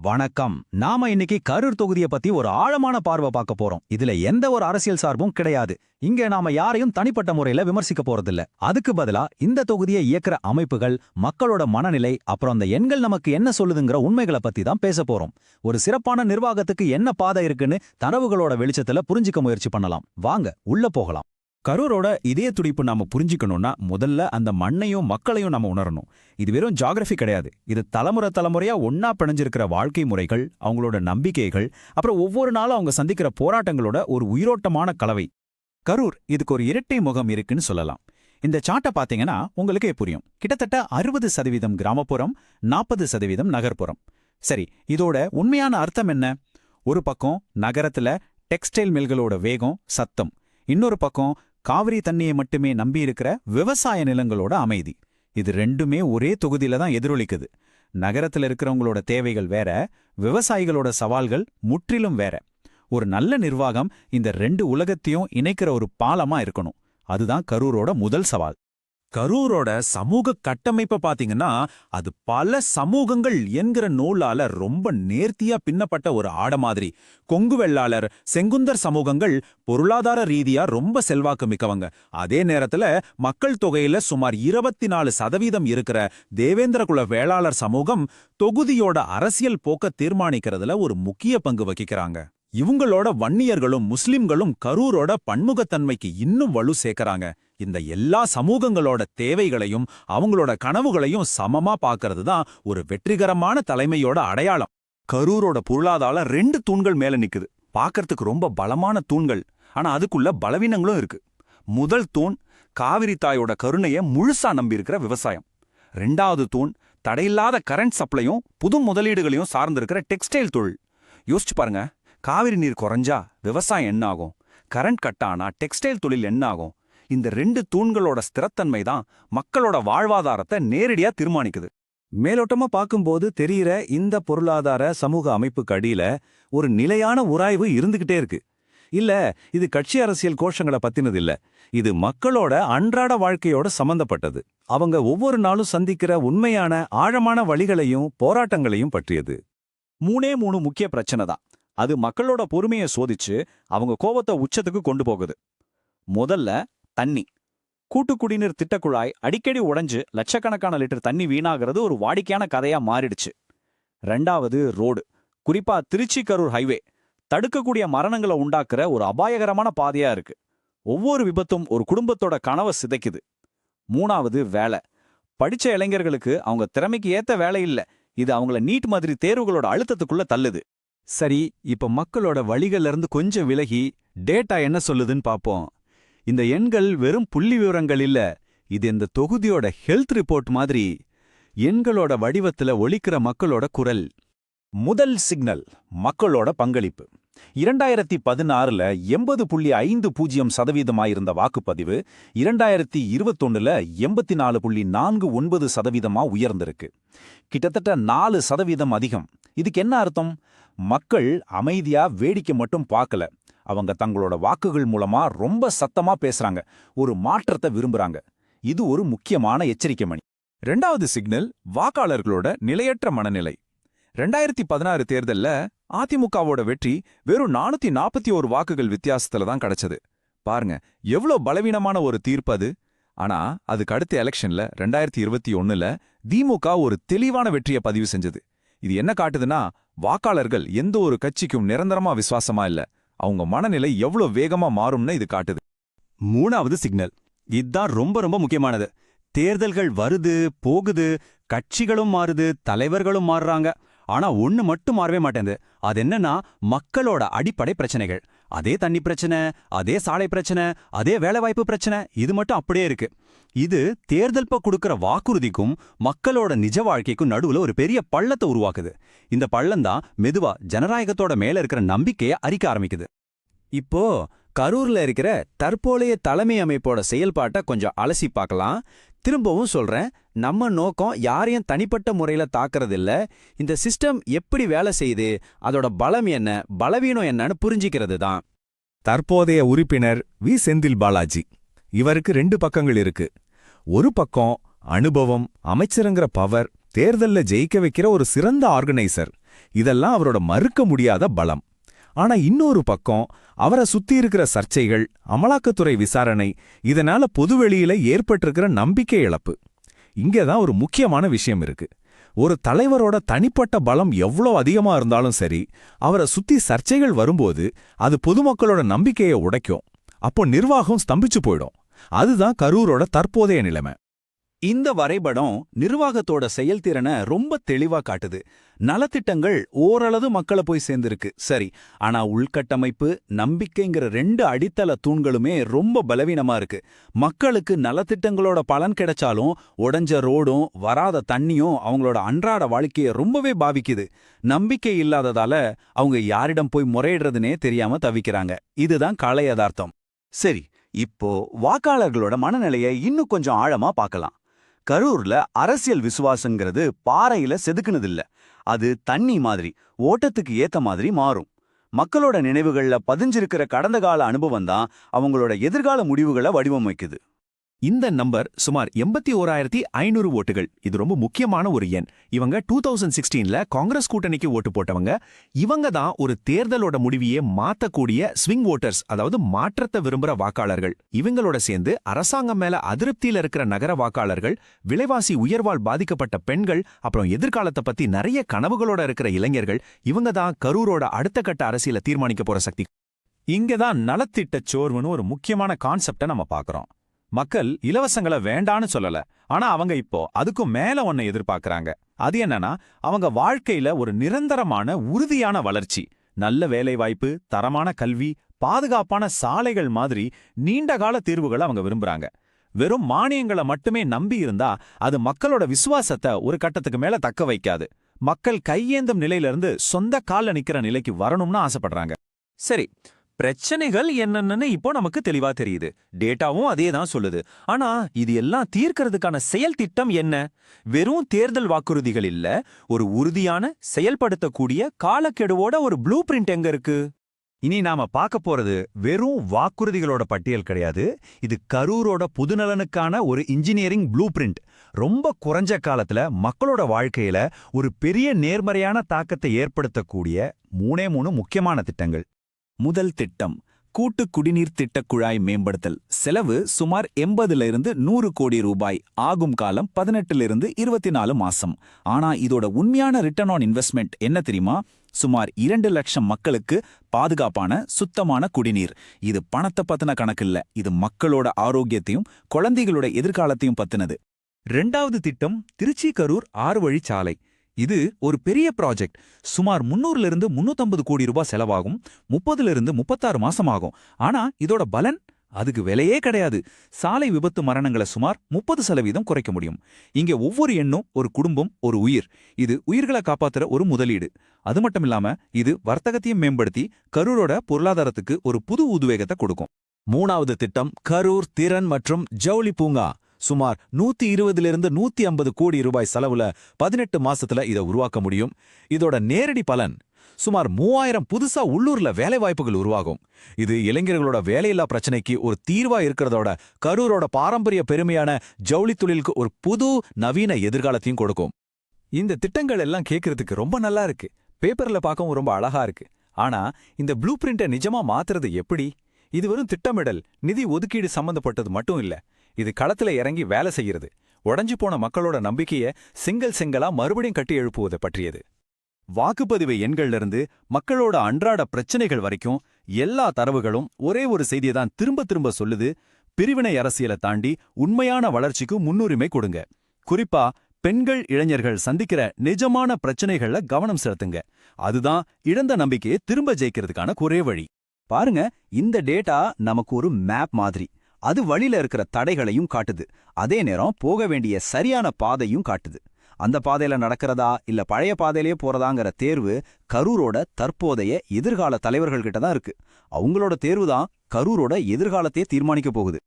வணக்கம். நாம இன்னைக்கு கரூர் தொகுதியை பத்தி ஒரு ஆழமான பார்வை பார்க்க போறோம். இதுல எந்த ஒரு அரசியல் சார்பும் கிடையாது. இங்க நாம யாரையும் தனிப்பட்ட முறையில விமர்சிக்க போறதில்ல. அதுக்கு பதிலா இந்த தொகுதியை இயக்குற அமைப்புகள், மக்களோட மனநிலை, அப்புறம் அந்த எண்கள் நமக்கு என்ன சொல்லுதுங்கிற உண்மைகளை பத்தி தான் பேச போறோம். ஒரு சிறப்பான நிர்வாகத்துக்கு என்ன பாதை இருக்குன்னு தரவுகளோட வெளிச்சத்துல புரிஞ்சுக்க முயற்சி பண்ணலாம். வாங்க உள்ள போகலாம். கரூரோட இதய துடிப்பு நாம புரிஞ்சுக்கணும்னா முதல்ல அந்த மண்ணையும் மக்களையும் நாம உணரணும். இது வெறும் ஜியாகிரபி கிடையாது. இது தலைமுறையா ஒன்னா பிணைஞ்சிருக்கிற வாழ்க்கை முறைகள், அவங்களோட நம்பிக்கைகள், அப்புறம் ஒவ்வொரு நாளும் அவங்க சந்திக்கிற போராட்டங்களோட ஒரு உயிரோட்டமான கலவை. கரூர் இதுக்கு ஒரு இரட்டை முகம் இருக்குன்னு சொல்லலாம். இந்த சாட்டை பாத்தீங்கன்னா உங்களுக்கே புரியும். கிட்டத்தட்ட 60% கிராமப்புறம், 40% நகர்ப்புறம். சரி, இதோட உண்மையான அர்த்தம் என்ன? ஒரு பக்கம் நகரத்துல டெக்ஸ்டைல் மில்களோட வேகம், சத்தம். இன்னொரு பக்கம் காவிரி தண்ணியை மட்டுமே நம்பியிருக்கிற விவசாய நிலங்களோட அமைதி. இது ரெண்டுமே ஒரே தொகுதியில தான் எதிரொலிக்குது. நகரத்துல இருக்கிறவங்களோட தேவைகள் வேற, விவசாயிகளோட சவால்கள் முற்றிலும் வேற. ஒரு நல்ல நிர்வாகம் இந்த ரெண்டு உலகத்தையும் இணைக்கிற ஒரு பாலமா இருக்கணும். அதுதான் கரூரோட முதல் சவால். கரூரோட சமூக கட்டமைப்பை பாத்தீங்கன்னா, அது பல சமூகங்கள் என்கிற நூலால ரொம்ப நேர்த்தியா பின்னப்பட்ட ஒரு ஆட மாதிரி. கொங்கு வெள்ளாளர், செங்குந்தர் சமூகங்கள் பொருளாதார ரீதியா ரொம்ப செல்வாக்கு மிக்கவங்க. அதே நேரத்துல மக்கள் தொகையில சுமார் 24% இருக்கிற தேவேந்திரகுல வேளாளர் சமூகம் தொகுதியோட அரசியல் போக்க தீர்மானிக்கிறதுல ஒரு முக்கிய பங்கு வகிக்கிறாங்க. இவங்களோட வன்னியர்களும் முஸ்லிம்களும் கரூரோட பன்முகத்தன்மைக்கு இன்னும் வலு சேர்க்கறாங்க. இந்த எல்லா சமூகங்களோட தேவைகளையும் அவங்களோட கனவுகளையும் சமமா பார்க்கறது தான் ஒரு வெற்றிகரமான தலைமையோட அடையாளம். கரூரோட பொருளாதாரம் 2 தூண்கள் மேல நிக்குது. பார்க்கறதுக்கு ரொம்ப பலமான தூண்கள், ஆனா அதுக்குள்ள பலவீனங்களும் இருக்கு. முதல் தூண் காவிரி தாயோட கருணையை முழுசா நம்பியிருக்கிற விவசாயம். 2வது தூண் தடையில்லாத கரண்ட் சப்ளையும் புது முதலீடுகளையும் சார்ந்திருக்கிற டெக்ஸ்டைல் தொழில். யோசிச்சு பாருங்க, காவிரி நீர் குறைஞ்சா விவசாயம் என்ன ஆகும்? கரண்ட் கட்டானா டெக்ஸ்டைல் தொழில் என்ன ஆகும்? இந்த 2 தூண்களோட ஸ்திரத்தன்மை தான் மக்களோட வாழ்வாதாரத்தை நேரடியா தீர்மானிக்குது. மேலோட்டமா பார்க்கும்போது தெரிகிற இந்த பொருளாதார சமூக அமைப்புக்கு அடியில ஒரு நிலையான உராய்வு இருந்துகிட்டே இருக்கு. இல்ல, இது கட்சி அரசியல் கோஷங்களை பத்தினது இல்ல. இது மக்களோட அன்றாட வாழ்க்கையோட சம்பந்தப்பட்டது. அவங்க ஒவ்வொரு நாளும் சந்திக்கிற உண்மையான ஆழமான வழிகளையும் போராட்டங்களையும் பற்றியது. 3 முக்கிய பிரச்சனை தான். அது மக்களோட பொறுமையை சோதிச்சு அவங்க கோபத்தை உச்சத்துக்கு கொண்டு போகுது. முதல்ல தண்ணி. கூட்டு குடிநீர் திட்டக்குழாய் அடிக்கடி உடைஞ்சு லட்சக்கணக்கான லிட்டர் தண்ணி வீணாகிறது ஒரு வாடிக்கையான கதையா மாறிடுச்சு. 2வது ரோடு. குறிப்பா திருச்சி கரூர் ஹைவே தடுக்கக்கூடிய மரணங்களை உண்டாக்குற ஒரு அபாயகரமான பாதையா இருக்கு. ஒவ்வொரு விபத்தும் ஒரு குடும்பத்தோட கனவை சிதைக்குது. 3வது வேலை. படிச்ச இளைஞர்களுக்கு அவங்க திறமைக்கு ஏத்த வேலை இல்ல. இது அவங்கள நீட் மாதிரி தேர்வுகளோட அழுத்தத்துக்குள்ள தள்ளுது. சரி, இப்ப மக்களோட வழிகள்ல இருந்து கொஞ்சம் விலகி டேட்டா என்ன சொல்லுதுன்னு பாப்போம். இந்த எண்கள் வெறும் புள்ளி விவரங்கள் இல்ல. இது இந்த தொகுதியோட ஹெல்த் ரிப்போர்ட் மாதிரி. எண்களோட வடிவத்துல ஒலிக்கிற மக்களோட குரல். முதல் சிக்னல் மக்களோட பங்களிப்பு. 2016ல 80.50% இருந்த வாக்குப்பதிவு 2021ல 84.49% உயர்ந்திருக்கு. கிட்டத்தட்ட 4% அதிகம். இதுக்கு என்ன அர்த்தம்? மக்கள் அமைதியா வேடிக்கை மட்டும் பார்க்கல. அவங்க தங்களோட வாக்குகள் மூலமா ரொம்ப சத்தமா பேசுறாங்க, ஒரு மாற்றத்தை விரும்புறாங்க. இது ஒரு முக்கியமான எச்சரிக்கை மணி. 2வது சிக்னல் வாக்காளர்களோட நிலையற்ற மனநிலை. 2016 தேர்தல்ல அதிமுகவோட வெற்றி வெறும் 441 வாக்குகள் வித்தியாசத்துல தான் கிடைச்சது. பாருங்க, எவ்வளோ பலவீனமான ஒரு தீர்ப்பு அது. ஆனா அதுக்கு அடுத்த எலெக்ஷன்ல 2021ல திமுக ஒரு தெளிவான வெற்றியை பதிவு செஞ்சது. இது என்ன காட்டுதுன்னா, வாக்காளர்கள் எந்த ஒரு கட்சிக்கும் நிரந்தரமா விசுவாசமா இல்ல. அவங்க மனநிலை எவ்வளோ வேகமா மாறும்னு இது காட்டுது. 3வது சிக்னல். இதுதான் ரொம்ப ரொம்ப முக்கியமானது. தேர்தல்கள் வருது போகுது, கட்சிகளும் மாறுது, தலைவர்களும் மாறுறாங்க. ஆனா ஒண்ணு மட்டும் மாறவே மாட்டேங்குது. அது என்னன்னா, மக்களோட அடிப்படை பிரச்சனைகள். அதே தண்ணி பிரச்சனை, அதே சாலை பிரச்சனை, அதே வேலைவாய்ப்பு பிரச்சனை, இது மட்டும் அப்படியே இருக்கு. இது தேர்தல்ப கொடுக்கிற வாக்குறுதிக்கும் மக்களோட நிஜ வாழ்க்கைக்கும் நடுவுல ஒரு பெரிய பள்ளத்தை உருவாக்குது. இந்த பள்ளம்தான் மெதுவா ஜனநாயகத்தோட மேல இருக்கிற நம்பிக்கையை அரிக்க ஆரம்பிக்குது. இப்போ கரூர்ல இருக்கிற தற்போதைய தலைமை அமைப்போட செயல்பாட்டை கொஞ்சம் அலசி பார்க்கலாம். திரும்பவும் சொல்றேன், நம்ம நோக்கம் யாரையும் தனிப்பட்ட முறையில தாக்குறதில்ல. இந்த சிஸ்டம் எப்படி வேலை செய்யுது, அதோட பலம் என்ன, பலவீனம் என்னன்னு புரிஞ்சிக்கிறது தான். தற்போதைய உறுப்பினர் வி. செந்தில் பாலாஜி. இவருக்கு 2 பக்கங்கள் இருக்கு. ஒரு பக்கம் அனுபவம், அமைச்சருங்கிற பவர், தேர்தல்ல ஜெயிக்க வைக்கிற ஒரு சிறந்த ஆர்கனைசர். இதெல்லாம் அவரோட மறுக்க முடியாத பலம். ஆனா இன்னொரு பக்கம் அவரை சுத்தி இருக்கிற சர்ச்சைகள், அமலாக்கத்துறை விசாரணை, இதனால பொதுவெளியில ஏற்பட்டிருக்கிற நம்பிக்கை இழப்பு. இங்கதான் ஒரு முக்கியமான விஷயம் இருக்கு. ஒரு தலைவரோட தனிப்பட்ட பலம் எவ்வளோ அதிகமா இருந்தாலும் சரி, அவரை சுத்தி சர்ச்சைகள் வரும்போது அது பொதுமக்களோட நம்பிக்கையை உடைக்கும். அப்போ நிர்வாகம் ஸ்தம்பிச்சு போயிடும். அதுதான் கரூரோட தற்போதைய நிலைமை. இந்த வரைபடம் நிர்வாகத்தோட செயல்திறனை ரொம்ப தெளிவா காட்டுது. நலத்திட்டங்கள் ஓரளவு மக்களை போய் சேர்ந்திருக்கு, சரி. ஆனா உள்கட்டமைப்பு, நம்பிக்கைங்கிற 2 அடித்தள தூண்களுமே ரொம்ப பலவீனமா இருக்கு. மக்களுக்கு நலத்திட்டங்களோட பலன் கிடைச்சாலும் உடைஞ்ச ரோடும் வராத தண்ணியும் அவங்களோட அன்றாட வாழ்க்கையை ரொம்பவே பாதிக்குது. நம்பிக்கை இல்லாததால அவங்க யாரிடம் போய் முறையிடுறதுனே தெரியாம தவிக்கிறாங்க. இதுதான் கள யதார்த்தம். சரி, இப்போ வாக்காளர்களோட மனநிலையை இன்னும் கொஞ்சம் ஆழமா பார்க்கலாம். கரூர்ல அரசியல் விசுவாசங்கிறது பாறையில செதுக்குனதில்ல. அது தண்ணி மாதிரி ஓட்டத்துக்கு ஏத்த மாதிரி மாறும். மக்களோட நினைவுகள்ல பதிஞ்சிருக்கிற கடந்த கால அனுபவம் தான் அவங்களோட எதிர்கால முடிவுகளை வடிவமைக்குது. இந்த நம்பர் சுமார் 81,500 ஓட்டுகள். இது ரொம்ப முக்கியமான ஒரு எண். இவங்க 2016ல காங்கிரஸ் கூட்டணிக்கு ஓட்டு போட்டவங்க. இவங்க தான் ஒரு தேர்தலோட முடிவையே மாத்தக்கூடிய ஸ்விங் ஓட்டர்ஸ், அதாவது மாற்றத்தை விரும்புற வாக்காளர்கள். இவங்களோட சேர்ந்து அரசாங்கம் மேல அதிருப்தியில இருக்கிற நகர வாக்காளர்கள், விலைவாசி உயர்வால் பாதிக்கப்பட்ட பெண்கள், அப்புறம் எதிர்காலத்தை பத்தி நிறைய கனவுகளோட இருக்கிற இளைஞர்கள், இவங்க தான் கரூரோட அடுத்த கட்ட அரசியல தீர்மானிக்க போற சக்தி. இங்கதான் நலத்திட்ட சோர்வுன்னு ஒரு முக்கியமான கான்செப்டை நம்ம பார்க்கறோம். மக்கள் இலவசங்களை வேண்டான்னு சொல்லல, ஆனா அவங்க இப்போ அதுக்கும் மேல ஒன்ன எதிர்பார்க்கறாங்க. அது என்னன்னா, அவங்க வாழ்க்கையில ஒரு நிரந்தரமான உறுதியான வளர்ச்சி, நல்ல வேலைவாய்ப்பு, தரமான கல்வி, பாதுகாப்பான சாலைகள் மாதிரி நீண்டகால தீர்வுகளை அவங்க விரும்புறாங்க. வெறும் மானியங்களை மட்டுமே நம்பி இருந்தா அது மக்களோட விசுவாசத்தை ஒரு கட்டத்துக்கு மேல தக்க வைக்காது. மக்கள் கையேந்தும் நிலையிலிருந்து சொந்த கால்ல நிக்கிற நிலைக்கு வரணும்னு ஆசைப்படுறாங்க. சரி, பிரச்சனைகள் என்னன்னு இப்போ நமக்கு தெளிவா தெரியுது. டேட்டாவும் அதே தான் சொல்லுது. ஆனா இது எல்லாம் தீர்க்கறதுக்கான செயல் திட்டம் என்ன? வெறும் தேர்தல் வாக்குறுதிகள் இல்ல, ஒரு உறுதியான செயல்படுத்தக்கூடிய காலக்கெடுவோட ஒரு ப்ளூ பிரிண்ட் எங்க இருக்கு? இனி நாம பார்க்க போறது வெறும் வாக்குறுதிகளோட பட்டியல் கிடையாது. இது கரூரோட புதுநலனுக்கான ஒரு இன்ஜினியரிங் ப்ளூ பிரிண்ட். ரொம்ப குறைஞ்ச காலத்துல மக்களோட வாழ்க்கையில ஒரு பெரிய நேர்மறையான தாக்கத்தை ஏற்படுத்தக்கூடிய 3 முக்கியமான திட்டங்கள். முதல் திட்டம், கூட்டு குடிநீர் திட்ட குழாய் மேம்படுத்தல். செலவு சுமார் 80லிருந்து 100 கோடி ரூபாய். ஆகும் காலம் 18லிருந்து 24 மாசம். ஆனா இதோட உண்மையான ரிட்டர்ன் ஆன் இன்வெஸ்ட்மெண்ட் என்ன தெரியுமா? சுமார் 2 லட்சம் மக்களுக்கு பாதுகாப்பான சுத்தமான குடிநீர். இது பணத்தை பத்தின கணக்கில்ல, இது மக்களோட ஆரோக்கியத்தையும் குழந்தைகளோட எதிர்காலத்தையும் பத்தினது. 2வது திட்டம், திருச்சி கரூர் 6 வழிச்சாலை. இது ஒரு பெரிய ப்ராஜெக்ட். சுமார் 300லிருந்து 350 கோடி ரூபாய் செலவாகும். 30லிருந்து 36 மாசம் ஆகும். ஆனா இதோட பலன், அதுக்கு விலையே கிடையாது. சாலை விபத்து மரணங்களை சுமார் 30% குறைக்க முடியும். இங்க ஒவ்வொரு எண்ணும் ஒரு குடும்பம், ஒரு உயிர். இது உயிர்களை காப்பாத்துற ஒரு முதலீடு. அது மட்டும் இல்லாம இது வர்த்தகத்தையும் மேம்படுத்தி கரூரோட பொருளாதாரத்துக்கு ஒரு புது உத்வேகத்தை கொடுக்கும். 3வது திட்டம், கரூர் திறன் மற்றும் ஜவுளி பூங்கா. சுமார் 120லிருந்து 150 கோடி ரூபாய் செலவுல 18 மாசத்துல இதை உருவாக்க முடியும். இதோட நேரடி பலன், சுமார் 3000 புதுசா உள்ளூர்ல வேலைவாய்ப்புகள் உருவாகும். இது இளைஞர்களோட வேலையில்லா பிரச்சனைக்கு ஒரு தீர்வா இருக்கிறதோட கரூரோட பாரம்பரிய பெருமையான ஜவுளி தொழிலுக்கு ஒரு புது நவீன எதிர்காலத்தையும் கொடுக்கும். இந்த திட்டங்கள் எல்லாம் கேட்கறதுக்கு ரொம்ப நல்லா இருக்கு, பேப்பர்ல பார்க்கவும் ரொம்ப அழகா இருக்கு. ஆனா இந்த ப்ளூ பிரிண்ட்டை நிஜமா மாத்துறது எப்படி? இது வெறும் திட்டமிடல், நிதி ஒதுக்கீடு சம்பந்தப்பட்டது மட்டும் இல்ல. இது களத்துல இறங்கி வேலை செய்யறது, உடைஞ்சு போன மக்களோட நம்பிக்கையை செங்கலா மறுபடியும் கட்டி எழுப்புவதை பற்றியது. வாக்குப்பதிவு எண்கள்ல இருந்து மக்களோட அன்றாட பிரச்சனைகள் வரைக்கும் எல்லா தரவுகளும் ஒரே ஒரு செய்தியை தான் திரும்ப திரும்ப சொல்லுது: பிரிவினை அரசியலை தாண்டி உண்மையான வளர்ச்சிக்கு முன்னுரிமை கொடுங்க. குறிப்பா பெண்கள், இளைஞர்கள் சந்திக்கிற நிஜமான பிரச்சனைகள்ல கவனம் செலுத்துங்க. அதுதான் இழந்த நம்பிக்கையை திரும்ப ஜெயிக்கிறதுக்கான ஒரே வழி. பாருங்க, இந்த டேட்டா நமக்கு ஒரு மேப் மாதிரி. அது வழியில இருக்கிற தடைகளையும் காட்டுது, அதே நேரம் போக வேண்டிய சரியான பாதையும் காட்டுது. அந்த பாதையில நடக்கிறதா இல்ல பழைய பாதையிலேயே போறதாங்கிற தேர்வு கரூரோட தற்போதைய எதிர்கால தலைவர்கள் கிட்ட தான் இருக்கு. அவங்களோட தேர்வு தான் கரூரோட எதிர்காலத்தையே தீர்மானிக்க போகுது.